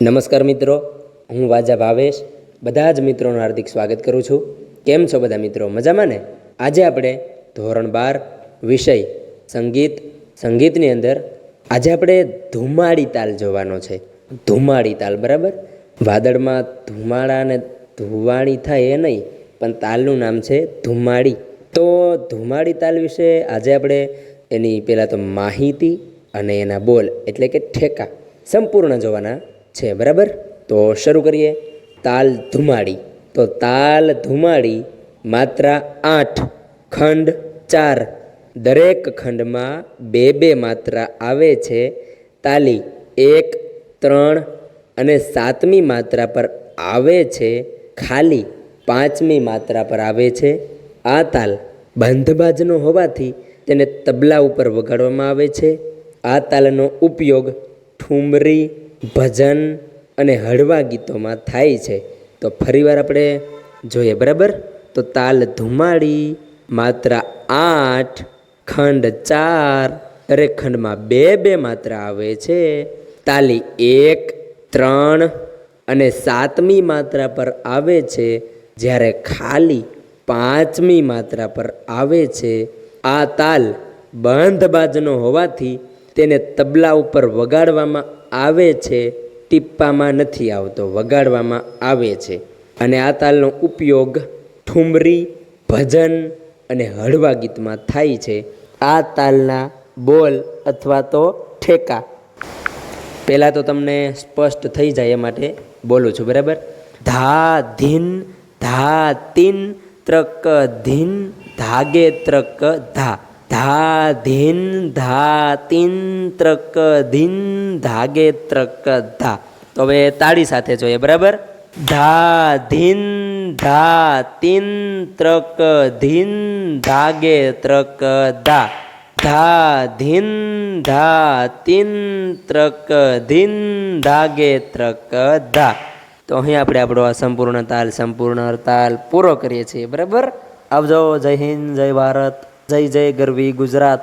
નમસ્કાર મિત્રો, હું વાજા ભાવેશ બધા જ મિત્રોનું હાર્દિક સ્વાગત કરું છું. કેમ છો બધા મિત્રો? મજામાં ને? આજે આપણે ધોરણ 12 વિષય સંગીતની અંદર આજે આપણે ધુમાડી તાલ જોવાનો છે. ધુમાડી તાલ, બરાબર? વાદળમાં ધુમાડા ને ધુવાણી થાય એ નહીં, પણ તાલનું નામ છે ધુમાડી. તો ધુમાડી તાલ વિશે આજે આપણે એની પહેલાં તો માહિતી અને એના બોલ એટલે કે ઠેકા સંપૂર્ણ જોવાના છે, બરાબર? તો શરૂ કરીએ. તાલ ધુમાડી. તો તાલ ધુમાડી માત્રા 8, ખંડ 4. દરેક ખંડમાં 2 માત્રા આવે છે. તાલી 1, 3 અને 7મી માત્રા પર આવે છે. ખાલી 5મી માત્રા પર આવે છે. આ તાલ બંધબાજનો હોવાથી તેને તબલા ઉપર વગાડવામાં આવે છે. આ તાલનો ઉપયોગ ઠુમરી, ભજન અને હળવા ગીતોમાં થાય છે. તો ફરીવાર આપણે જોઈએ, બરાબર? તો તાલ ધુમાડી માત્રા 8, ખંડ 4. દરેક ખંડમાં 2 માત્રા આવે છે. તાલી 1, 3 અને 7મી માત્રા પર આવે છે, જ્યારે ખાલી 5મી માત્રા પર આવે છે. આ તાલ બંધ બાજનો હોવાથી તેને તબલા ઉપર વગાડવામાં આવે છે. ટીપ્પામાં નથી આવતો, વગાડવામાં આવે છે. અને આ તાલનો ઉપયોગ ઠુમરી, ભજન અને હળવા ગીતમાં થાય છે. આ તાલના બોલ અથવા તો ઠેકા પહેલાં તો તમને સ્પષ્ટ થઈ જાય એ માટે બોલું છું, બરાબર? ધા ધીન ધા તીન ત્રક ધીન ધાગે ત્રક ધા. ધા ધીન ધા તીન ત્રક ધીન ધાગે ત્રક ધા. તો હવે તાળી સાથે જોઈએ, બરાબર? ધા ધીન ધા તીન ત્રક ધીન ધાગે ત્રક ધા. ધા ધીન ધા તીન ત્રક ધીન ધાગે ત્રક ધા. તો અહીં આપણે આપણો આ સંપૂર્ણ તાલ પૂરો કરીએ છીએ, બરાબર? આવજો. જય હિન્દ, જય ભારત, જય જય ગરવી ગુજરાત.